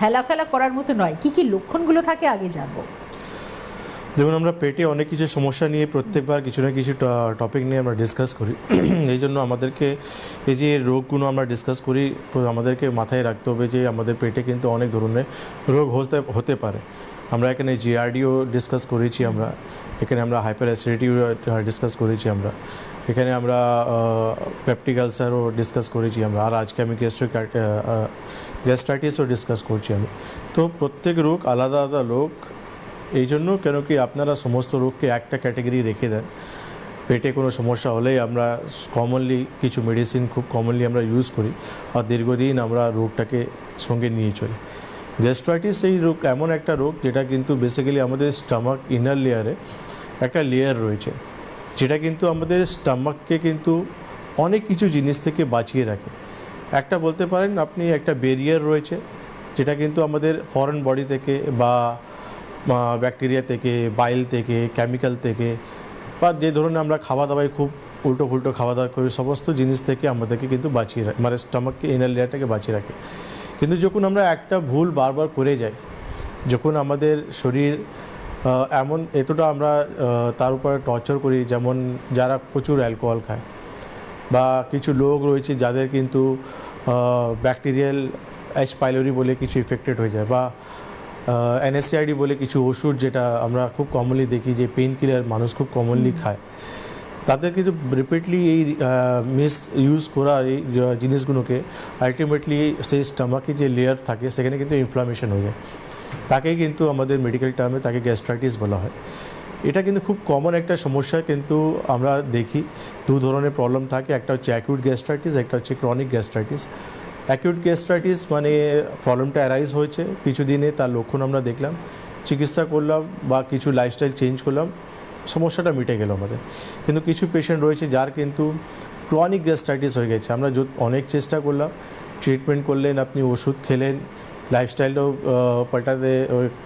হেলাফেলা করার মতো নয়, কি কি লক্ষণগুলো থাকে আগে জানবো। যেমন আমরা পেটে অনেক কিছু সমস্যা নিয়ে প্রত্যেকবার কিছু না কিছু টপিক নিয়ে আমরা ডিসকাস করি। এই জন্য আমাদেরকে এই যে রোগগুলো আমরা ডিসকাস করি, আমাদেরকে মাথায় রাখতে হবে যে আমাদের পেটে কিন্তু অনেক ধরনের রোগ হতে পারে। আমরা এখানে জিআরডিও ডিসকাস করেছি, আমরা এখানে আমরা হাইপার অ্যাসিডিটিও ডিসকাস করেছি, আমরা এখানে আমরা পেপটিক আলসারও ডিসকাস করেছি আমরা, আর আজকে আমি গ্যাস্ট্রাইটিসও ডিসকাস করছি আমি। তো প্রত্যেক রোগ আলাদা আলাদা রোগ, এই জন্য কেন কি আপনারা সমস্ত রোগকে একটা ক্যাটাগরি রেখে দেন। পেটে কোনো সমস্যা হলেই আমরা কমনলি কিছু মেডিসিন খুব কমনলি আমরা ইউজ করি, আর দীর্ঘদিন আমরা রোগটাকে সঙ্গে নিয়ে চলি। গ্যাস্ট্রাইটিস এই রোগ এমন একটা রোগ যেটা কিন্তু বেসিক্যালি আমাদের স্টামাক ইনার লেয়ারে একটা লেয়ার রয়েছে, যেটা কিন্তু আমাদের স্টামাককে কিন্তু অনেক কিছু জিনিস থেকে বাঁচিয়ে রাখে। একটা বলতে পারেন আপনি একটা ব্যারিয়ার রয়েছে, যেটা কিন্তু আমাদের ফরেন বডি থেকে বা ব্যাকটেরিয়া থেকে, বাইল থেকে, কেমিক্যাল থেকে, বা যে ধরনের আমরা খাওয়া দাওয়ায় খুব উল্টো ফুল্টো খাওয়া দাওয়া করি, সমস্ত জিনিস থেকে আমাদেরকে কিন্তু বাঁচিয়ে রাখে, মানে স্টামাককে ইনার লেয়ারটাকে বাঁচিয়ে রাখে। কিন্তু যখন আমরা একটা ভুল বারবার করে যাই, যখন আমাদের শরীর এমন এতটা আমরা তার উপরে টর্চার করি, যেমন যারা প্রচুর অ্যালকোহল খায়, বা কিছু লোক রয়েছে যাদের কিন্তু ব্যাকটেরিয়াল এইচ পাইলোরি বলে কিছু ইফেক্টেড হয়ে যায়, বা এনএসআইডি বলে কিছু ওষুধ যেটা আমরা খুব কমনলি দেখি যে পেইন কিলার মানুষ খুব কমনলি খায়, তাদের কিন্তু রিপিটলি এই মিস ইউজ করা এই জিনিসগুলোকে আলটিমেটলি সেই স্টামাকে যে লেয়ার থাকে সেখানে কিন্তু ইনফ্লামেশন হয়ে যায়। তাকেই কিন্তু আমাদের মেডিকেল টার্মে তাকে গ্যাস্ট্রাইটিস বলা হয়। এটা কিন্তু খুব কমন একটা সমস্যা, কিন্তু আমরা দেখি দু ধরনের প্রবলেম থাকে, একটা হচ্ছে অ্যাকিউট গ্যাস্ট্রাইটিস, একটা হচ্ছে ক্রনিক গ্যাস্ট্রাইটিস। অ্যাকিউট গ্যাস্ট্রাইটিস মানে প্রবলেমটা অ্যারাইজ হয়েছে কিছুদিনে, তার লক্ষণ আমরা দেখলাম, চিকিৎসা করলাম বা কিছু লাইফস্টাইল চেঞ্জ করলাম, সমস্যাটা মিটে গেল আমাদের। কিন্তু কিছু পেশেন্ট রয়েছে যার কিন্তু ক্রনিক গ্যাস্ট্রাইটিস হয়ে গেছে, আমরা অনেক চেষ্টা করলাম, ট্রিটমেন্ট করলেন, আপনি ওষুধ খেলেন, লাইফস্টাইলটাও পাল্টাতে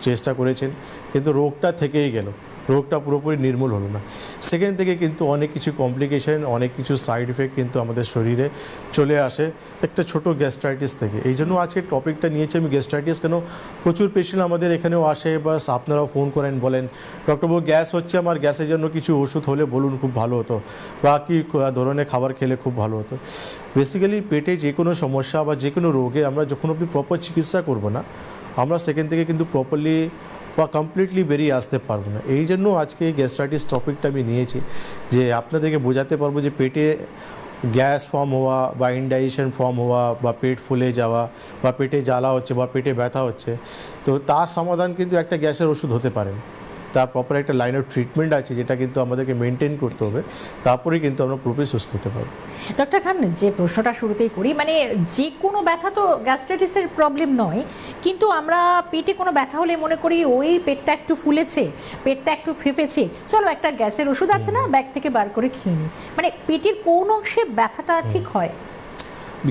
চেষ্টা করেছেন, কিন্তু রোগটা থেকেই গেল, রোগটা পুরোপুরি নির্মূল হলো না। সেখান থেকে কিন্তু অনেক কিছু কমপ্লিকেশন, অনেক কিছু সাইড এফেক্ট কিন্তু আমাদের শরীরে চলে আসে একটা ছোট গ্যাস্ট্রাইটিস থেকে। এই জন্য আজকে টপিকটা নিয়েছি আমি গ্যাস্ট্রাইটিস। কেন প্রচুর পেশেন্ট আমাদের এখানেও আসে, বা আপনারাও ফোন করেন, বলেন ডক্টরবাবু গ্যাস হচ্ছে আমার, গ্যাসের জন্য কিছু ওষুধ হলে বলুন, খুব ভালো হতো, বা কী ধরনের খাবার খেলে খুব ভালো হতো। বেসিক্যালি পেটে যে কোনো সমস্যা বা যে কোনো রোগে আমরা যখন আপনি প্রপার চিকিৎসা করব না, আমরা সেখান থেকে কিন্তু প্রপারলি বা কমপ্লিটলি বেরিয়ে আসতে পারবো না। এই জন্য আজকে এই গ্যাস্ট্রাইটিস টপিকটা আমি নিয়েছি, যে আপনাদেরকে বোঝাতে পারবো যে পেটে গ্যাস ফর্ম হওয়া বা ইনডাইজেশন ফর্ম হওয়া বা পেট ফুলে যাওয়া বা পেটে জ্বালা হচ্ছে বা পেটে ব্যথা হচ্ছে, তো তার সমাধান কিন্তু একটা গ্যাসের ওষুধ হতে পারে না। তার প্রপার একটা লাইন অফ ট্রিটমেন্ট আছে, যেটা কিন্তু আমাদেরকে মেনটেন করতে হবে, তারপরেই কিন্তু আমরা পুরোপুরি সুস্থ হতে পারবো। ডক্টর খান, যে প্রশ্নটা শুরুতেই করি, মানে যে কোনো ব্যথা তো গ্যাস্ট্রাইটিসের প্রবলেম নয়, কিন্তু আমরা পেটে কোনো ব্যথা হলে মনে করি ওই পেটটা একটু ফুলেছে, পেটটা একটু ফেঁপেছে, চলো একটা গ্যাসের ওষুধ আছে না, ব্যাগ থেকে বার করে খেয়ে নিই। মানে পেটের কোন অংশে ব্যথাটা ঠিক হয়?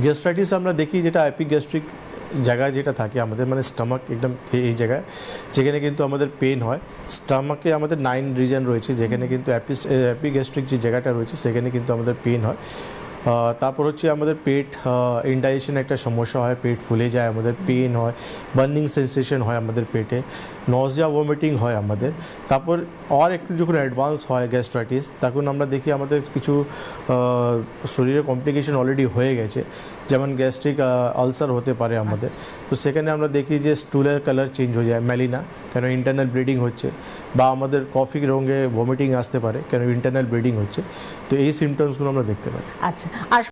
গ্যাস্ট্রাইটিস আমরা দেখি যেটা এপিগ্যাস্ট্রিক জায়গায় যেটা থাকে আমাদের, মানে স্টামাক একদম এই জায়গায়, যেখানে কিন্তু আমাদের পেন হয়। স্টামাকে আমাদের 9 রিজন রয়েছে, যেখানে কিন্তু এপিগ্যাস্ট্রিক যে জায়গাটা রয়েছে সেখানে কিন্তু আমাদের পেন হয়। তারপর হচ্ছে আমাদের পেট ইনডাইজেশন একটা সমস্যা হয়, পেট ফুলে যায়, আমাদের পেন হয়, বার্নিং সেন্সেশন হয় আমাদের পেটে, নজিয়া ভমিটিং হয় আমাদের। তারপর আর একটু যখন অ্যাডভান্স হয় গ্যাস্ট্রাইটিস, তখন আমরা দেখি আমাদের কিছু শরীরে কমপ্লিকেশন অলরেডি হয়ে গেছে, যেমন গ্যাস্ট্রিক আলসার হতে পারে আমাদের। তো সেখানে আমরা দেখি যে স্টুলের কালার চেঞ্জ হয়ে যায়, ম্যালিনা, কেন ইন্টারনাল ব্লিডিং হচ্ছে, বা আমাদের কফি রঙে ভমিটিং আসতে পারে, কেন ইন্টারনাল ব্লিডিং হচ্ছে। তো এই সিমটমসগুলো আমরা দেখতে পাই। আচ্ছা, আর